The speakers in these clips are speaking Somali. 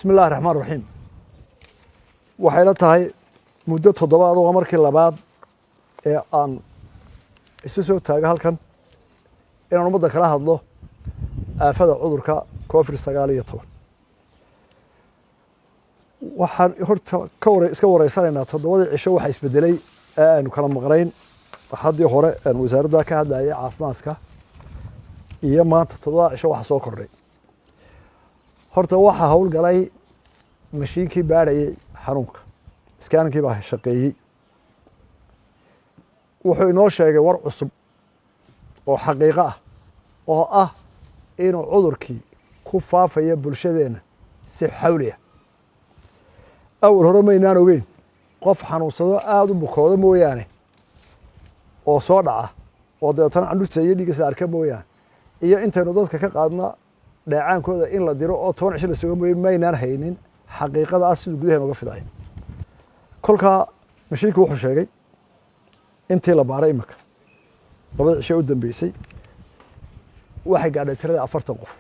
بسم الله الرحمن الرحيم waxay la tahay muddo toddobaad oo markii labaad ee aan isu soo taagay halkan inaan ummadda kala hadlo aafada cudurka COVID-19 waxaan horta iska wareysanaynaa toddobadii cisho waxa isbedelay ee aynu kala maqnayn haddii hore aan wasaaradda ka hadlayay caafimaadka iyo maanta toddobada cisho waxa soo kordhay horta waxa hawl galay mashiinkii baadhayay xanuunka iskaankii baa shaqeeyey wuxuu inoo sheegay war cusub oo xaqiiqo ah oo ah inuu cudurkii ku faafayo bulshadeena si xawli ah awal hore maynaan ogeyn qof xanuunsado aada u bukoodo mooyaane oo soo dhaca oo dabeetana candhuurta iyo dhiiggiisa arka mooyaane iyo intaynu dadka ka qaadna dheecaankooda in la diro oo 10 cisho la sugo mooyee maynaan haynin xaqiiqada ah siduu gudaheena uga fidayo kolkaa mashiinku wuxuu sheegay intii la baaray imika labada cisho u dambeysay waxay gaadhay tirada 40 qof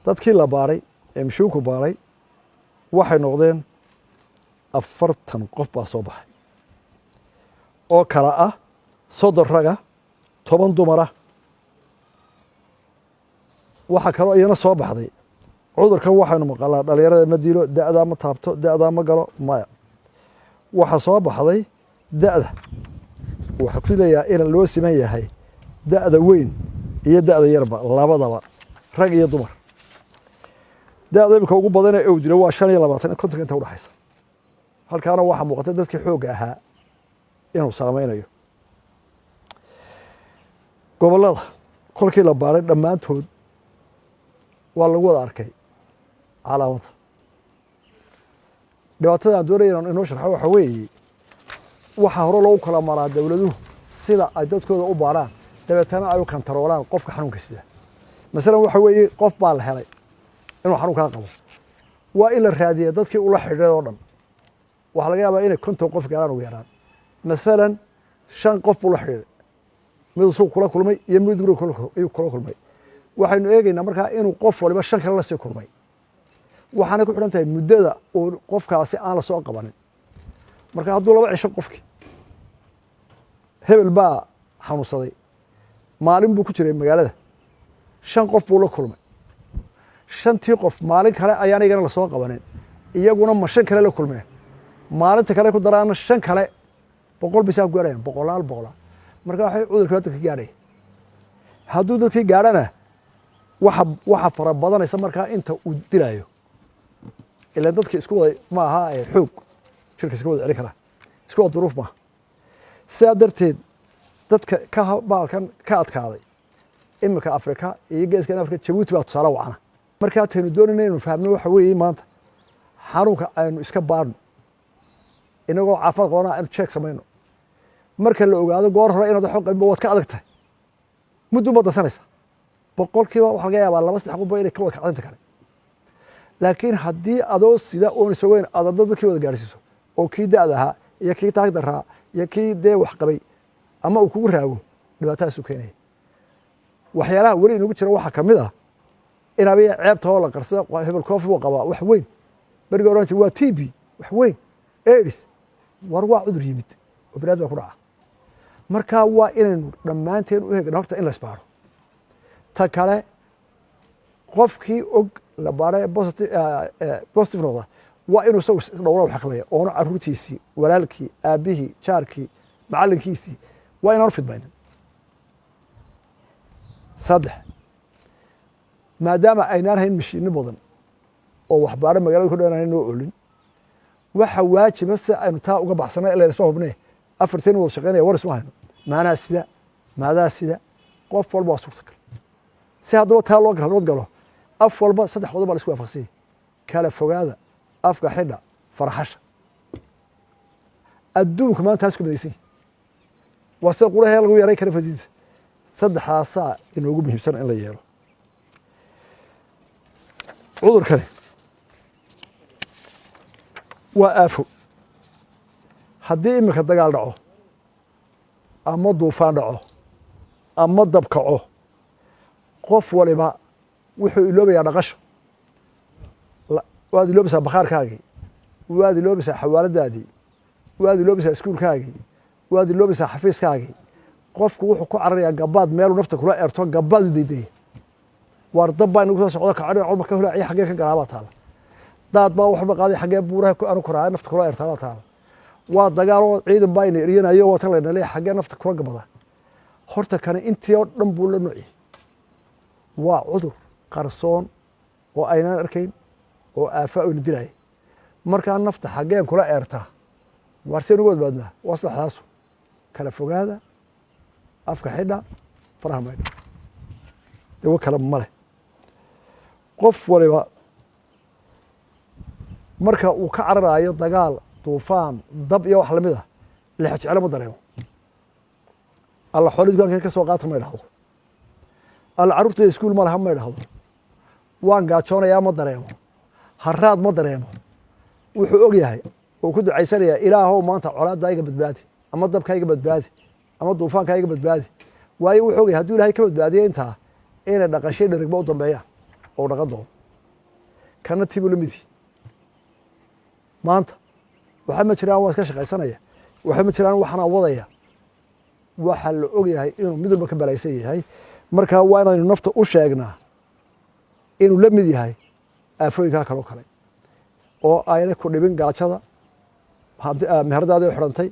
dadkii la baaray ee mashiinku baaray waxay noqdeen 40 qof baa soo baxay oo kala ah 30 raga 10 dumara waxa kaloo iyana soo baxday cudurkan waxaynu maqalaa dhalinyarada ma dilo da'da ma taabto da'da ma galo maya waxa soo baxday da'da waxa ku leeyahay in loo siman yahay da'da weyn iyo da'da yarba labadaba rag iyo dumar da'da imika ugu badan ee uu dilo waa 25 konton inta u dhaxaysa halkaana waxa muuqata dadkii xoog ahaa inuu saameynayo gobolada kolkii la baaray dhammaantood waa lagu wada arkay calaamada dhibaatada aan doonaya inaan inoo sharxo waxa weeye waxaa hore loogu kala maraa dowladuhu sida ay dadkooda u baaraan dabeetana ay u kantaroolaan qofka xanuunka sida masalan waxa weeye qof baa la helay inuu xanuunkaa qabo waa in la raadiya dadkii ula xidhay oo dhan waxaa laga yaabaa inay 50 qof gaaraan ugu yaraan masalan 5 qof buu la xidhay mid suuq kula kulmay iyo mid guriga kula kulmay waxaynu eegaynaa markaa inuu qof waliba 5 kale la sii kulmay waxaana ku xidhan tahay muddada uu qofkaasi aan la soo qabanin marka hadduu 2 cisho qofkii hebel baa xanuunsaday maalin buu ku jiray magaalada 5 qof buu la kulmay 5tii qof maalin kale ayaan iyagana la soo qabanin iyaguna ma 5 kale la kulmeen maalinta kale ku daraana 5 kale 100 bisaa ku gaarayaan boqolaal marka waxay cudurka dadka gaadhay hadduu dadkii gaadhana waxa fara badanaysa markaa inta uu dilayo ilaa dadka isku wada ma aha xoog jirka isku wada celi kara isku wada duruuf ma sidaa darteed dadka baalkan ka adkaaday imika Afrika iyo geeskan Afrika Djibouti baa tusaale wacana markaa taynu doonayno inuu fahmno waxa weeye maanta xanuunka aynu iska baarno inagoo caafimaad qabana aynu check samayno marka la ogaado goor hore inaad wax qabin waad ka adagtahay muddo ma dasanaysa boqolkiiba waxa laga yaabaa 2-3 qof inay ka wada kacdinta kale laakiin haddii adoo sida oo isagoyn aad dadkii wada gaarsiiso oo kii da'da ahaa iyo kii taag daraa iyo kii dee wax qabay ama uu kugu raago dhibaatadaas u keenaya waxyaalaha weli inagu jira waxa kamid ah in abiya ceebta oo la qarsada hebel koof uu qabaa wax weyn bariga oranti waa TB wax weyn AIDS war waa cudur yimid oo bini'aadamka ku dhaca marka waa inaynu dhammaanteen u heegno horta in la isbaaro ta kale qofkii og la baaray positive noqda waa inuu soo dhowro xakameeyo oo caruurtiisii walaalkii aabihii jaarkii macalinkiisii waa inaan fidmaynin saddex maadaama aynaan hayn mashiino badan oo wax baara magaalada ku dheeraan inoo olin waxa waajiba si aynu taa uga baxsanay ilaa isma hubnay 4 sano wada shaqeynaya war isma hayno maadaa sida qof walba waa suurtagal si haddaba taa loo galo af walba 3 qodob baa la isku waafaqsay kala fogaada afka xidha farxasha adduunka maanta taas ku midaysan waa sida quraha lagu yaray kara fadiisa saddexaasa inoogu muhiimsan in la yeelo cudurkani waa aafo haddii imika dagaal dhaco ama duufaan dhaco ama dab kaco qof waliba wuxuu iloobayaa dhaqasho waad iloobisaa bakhaarkaagii waad iloobisaa xawaaladaadii waad iloobisaa iskuulkaagii waad iloobisaa xafiiskaagii qofku wuxuu ku cararayaa gabaad meeluu nafta kula eerto gabaad u daydaya waar dab baa inagu soo socdo kacadhin colba ka hulaaciya xaggee ka galaabaa taala daad baa waxba qaaday xaggee buuraha anu koraa nafta kula eertaabaa taala waa dagaaloo ciidan baa ina eryanayo waa tan layna leeyahay xaggee nafta kula gabada horta kane intii oo dhan buu la noociyey waa cudur qarsoon oo aynaan arkayn oo aafaa oyna dilaya markaa nafta xaggeen kula eertaa waarseen uga badbaadnaa waa saddexdaasu kala fogaada afka xidha faraha maydha dawo kale ma leh qof waliba marka uu ka cararayo dagaal duufaan dab iyo wax lamid ah lex jeclo ma dareemo alla xoolo dukaankan ka soo qaata ma idhahdo alla carruurtayda iskuul ma laha ma idhahdo waan gaajoonayaa ma dareemo haraad ma dareemo wuxuu og yahay oo ku ducaysanayaa ilaahow maanta colaaddaa iga badbaadi ama dabkaa iga badbaadi ama duufaankaa iga badbaadi waayo wuxuu og yahay hadduu ilaahay ka badbaadiyo intaa inay dhaqashay dharigba u dambeeyaan oo dhaqan doono kana tiibuu la midii maanta waxa ma jiraan waa iska shaqaysanaya waxa ma jiraan waxana wadaya waxa la og yahay inuu mid walba ka balaysan yahay markaa waa inaynu nafta u sheegnaa inuu la mid yahay aafooyinkaa kaloo kale oo ayna ku dhibin gaajada meheradaadii oo xidhantay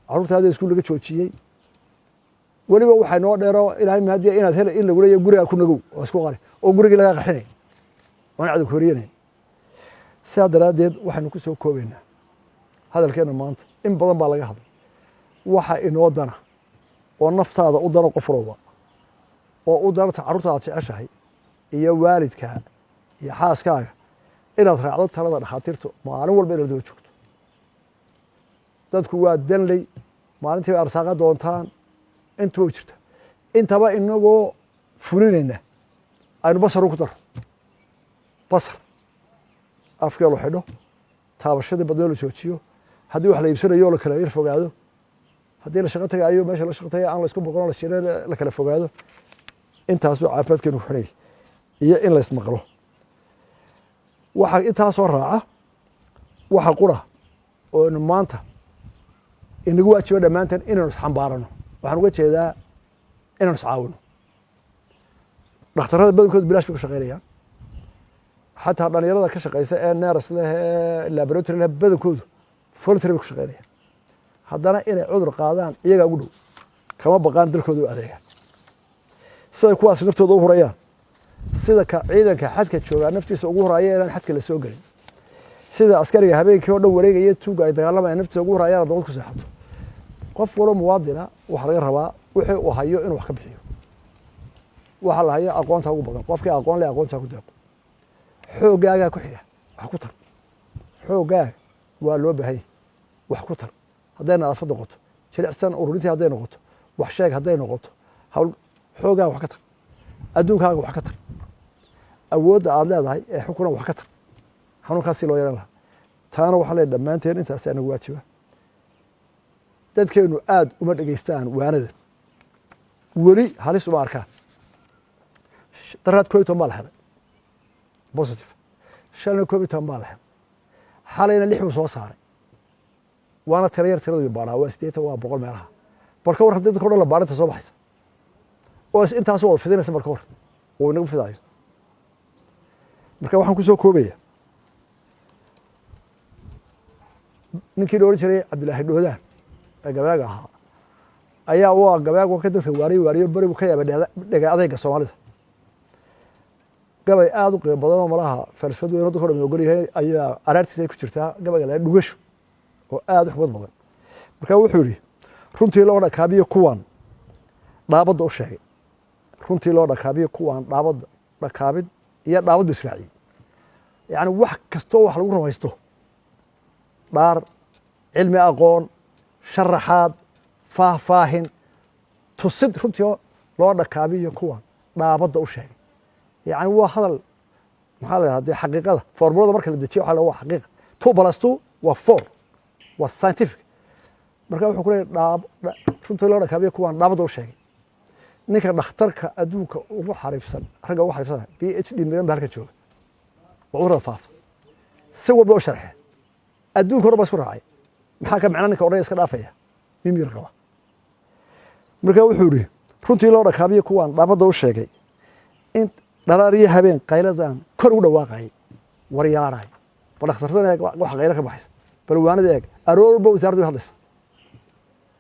carruurtaadii iskuul laga joojiyey weliba waxay noo dheero ilaahay mahadiya inaad hela in lagu leeyahay gurigaa ku nagow oo isku qari oo gurigii laga qaxinay oon cadu ku horiyanayn sidaa daraaddeed waxaynu ku soo koobaynaa hadalkeenna maanta in badan baa laga hadlay waxa inoo dana oo naftaada u dano qof walba oo u danata carruurtaada jeceshahay iyo waalidkaa iyo xaaskaaga inaad raacdo talada dhakhaatiirta maalin walba inaad daba joogto dadku waa danley maalintii bay arsaaqa doontaan intuba jirta intaba inagoo fulinayna aynu basaru ku daro basar afkee lo xidho taabashadii badnoo la joojiyo haddii wax la iibsanayo la kala yar fogaado haddii la shaqo tagaayo meesha la shaqo tagayo aan la isku boqono la shireen la kala fogaado intaasuu caafimaadkeenu ku xidhay iyo in la ismaqlo waxa intaasoo raaca waxa qura oo maanta inagu waajiba dhammaanteen inaynu isxambaarano waxaan uga jeedaa inaynu iscaawino dhakhtarrada badankoodu bilaash bay ku shaqaynayaan xataa dhalinyarada ka shaqaysa ee neeras leh ee laboratory leh badankoodu voluntary bay ku shaqaynayaan haddana inay cudur qaadaan iyagaa ugu dhow kama baqaan dalkooda u adeegaan siday kuwaas naftooda u hurayaan sida ka ciidanka xadka joogaa naftiisa ugu horaya inaan xadka la soo gelin sida askariga habeenkii oo dhan wareegaya tuuga ay dagaalamayaan naftiisa ugu horayaan dabad ku seexato qof walba muwaadina waxaa laga rabaa wixii uu hayo inuu wax ka bixiyo waxaa la hayo aqoonta ugu badan qofkii aqoon leh aqoontaa ku deeqo xoogaagaa ku xiga wax ku tar xoogaaga waa loo baahanya wax ku tar hadday nadaafad noqoto jilicsan ururintii hadday noqoto wax sheeg hadday noqoto hawl xoogaaga wax ka tar adduunkaaga wax ka tar awoodda aad leedahay ee xukunan wax ka tar xanuunkaasi loo yeelan lahaa taana waxaa leedahay dhammaanteen intaas anagu waajiba dadkeenu aad uma dhegaystaan waanada weli halis uma arkaan daraad 11 baa la helay positive shalna 12 baa la helay xalayna 6 buu soo saaray waana tiradu baaraa waa 8 waa 100 meelaha barka war hadda dadka dhan la baarinta soo baxaysa oo intaas wada fidinaysa marka hor oo inagu fidayo marka waxaan ku soo koobaya ninkii oran jiray Cabdilaahi Dhoodaan ee gabaaga ahaa ayaa waa gabaaga ka dadka waariyo bari ka yaaba dhaga adayga Soomaalida gabay aad u qiimo badan oo malaha falsafadu inuu dadka dhan ogol yahay ayaa araartiisa ku jirtaa gabayga la dhugasho oo aad u xubad badan marka wuxuu yiri runtii loo dhakaabiyo kuwan dhaabada u sheegay runtii loo dhakaabiyo kuwan dhaabada dhakaabid iyo dhaabad bisraaci yaani wax kasto wax lagu rumaysto dhaar cilmi aqoon sharaxaad faahfaahin tusid runtii loo dhakaabiyo kuwan dhaabada u sheegay yaani waa hadal maxaa la yiraahdaa xaqiiqada formulada marka la dejiyo waxa la waa xaqiiqa 2 + 2 waa 4 waa scientific marka wuxuu ku leeyahay runtii loo dhakaabiyo kuwan dhaabada u sheegay ninka dhakhtarka adduunka ugu xariifsan ragga ugu xariifsan PhD miran halka jooga cudurada faafa si walba u sharxeen adduunka hore baa isku raacay maxaa ka macna ninka odhanaya iska dhaafaya mimir qaba markaa wuxuu yidhi runtii loo dhakaabiyo kuwaan dhaabadda u sheegay in dharaariyo habeen qayladan kor u dhawaaqayay waryaaraay bal dhakhtartana eeg wax qaylo ka baxaysa bal waanada eeg aroorba wasaaraddu way hadlaysa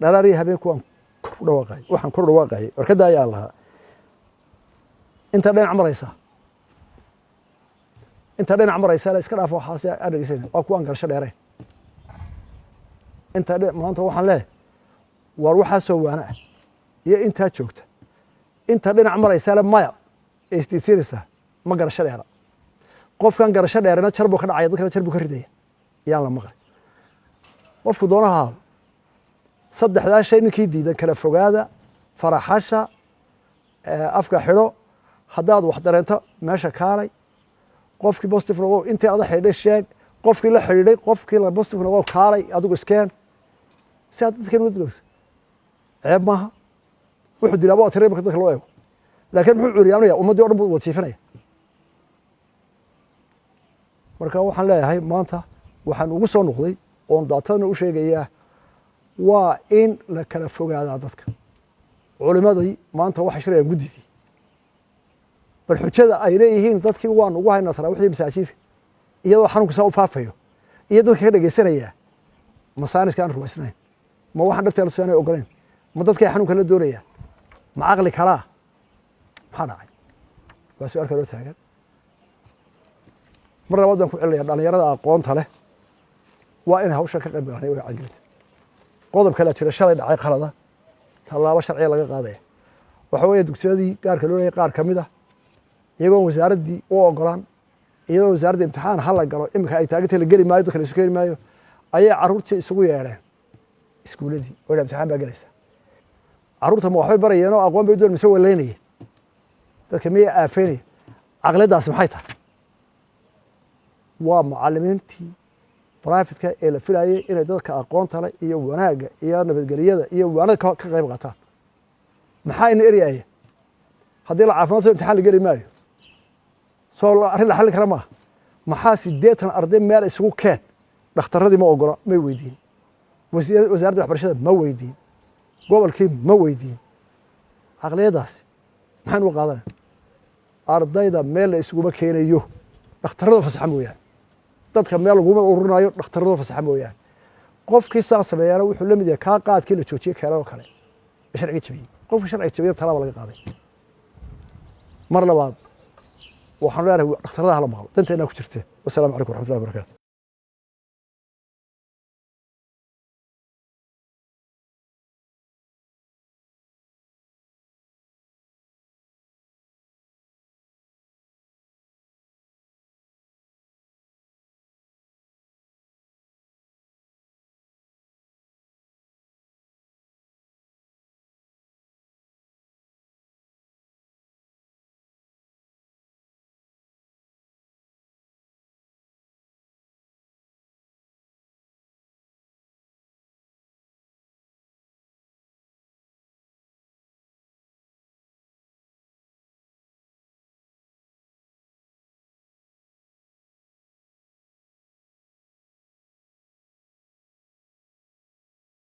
dharaariyo habeen kuwaan kor u dhawaaqayay waxaan kor u dhawaaqayay warkadda ayaa lahaa inta dhinac maraysa la iska dhaafo waxaas aan dhegeysanay waa kuwaan garasho dheereen inta maanta waxaan leeyahay war waxaa soo waana ah iyo intaa joogta inta dhinac maraysa le maya ee isdiidsiinaysaa ma garasho dheera qofkan garasho dheerena jar buu ka dhacaya dadkana jar buu ka ridaya yaan la maqlay qofku doonaha ahaado saddexdaa shay ninkii diidan kala fogaada faraxasha afka xidho haddaad wax dareento meesha kaalay qofkii positive noqo intii ada xidhay sheeg qofkii la xidhiidhay qofkii la positive noqo kaalay adigu iskeen si aad dadka nabad gelowso ceeb maaha wuxuu dilaaba waa tiray marka dadka loo eego laakiin muxuu cuuriyaanaya ummaddii o dhan buu wasiifinaya marka waxaan leeyahay maanta waxaan ugu soo noqday oon daatadana u sheegayaa waa in la kala fogaadaa dadka culimadii maanta waxay shirayaan guddidii bal xujada ay leeyihiin dadkii waan ugu haynaa taraawiixdii masaajidka iyadoo xanuunka saa u faafayo iyo dadka ka dhegeysanaya masaaniska aan rumaysnayn ma waxaan dhabteeda suaanay ogoleen ma dadkay xanuunka la doonayaan ma caqli kalaa maxaa dhacay waa su-aal kaloo taagan mar labaad baan ku celinaya dhalinyarada aqoonta leh waa inay hawsha ka qayb galaan way cadgelinta qodob kale jira shalay dhacay qalada tallaabo sharciya laga qaadaya waxa weeye dugsiyadii gaarka loo leeyahay qaar ka mid ah iyagoon wasaaraddii u ogolaan iyadoo wasaaradda imtixaan ha la galo iminka ay taagantay la geli maayo dadka la isu keeni maayo ayay carruurtii isugu yeedheen iskuuladii oo imtixaan baa gelaysa carruurta ma waxbay barayeen oo aqoon bay doon mise waleynayeen dadka miyay aafeynayeen caqliyaddaasi maxay tahay waa macallimiintii brifetka ee la filayay inay dadka aqoonta leh iyo wanaagga iyo nabadgelyada iyo waanada ka qayb qaataan maxaa ina eryaaya haddii la caafimaad soo imtixaan la geli maayo soo arrin la xallin kara maaha maxaa 80 arday meel isugu keen dhakhtarradii ma ogola may weydiin wasaaradda waxbarashada ma weydiin gobolkii ma weydiin caqliyaddaasi maxaan uga qaadanaya ardayda meel la isuguma keenayo dhakhtarrada fasaxa mooyaane dadka meel laguma ururinayo dhakhtarrada fasaxa mooyaane qofkii saa sameeyaana wuxuu la mid yahay kaa qaadkii la joojiyey keenan oo kale ee sharciga jabiyey qofkii sharciga jabiyey talaaba laga qaaday mar labaad waxaan leenahay dhakhtarrada hala maqlo danteennaa ku jirteen wasalaamu calaykum waraxmatullahi wabarakatu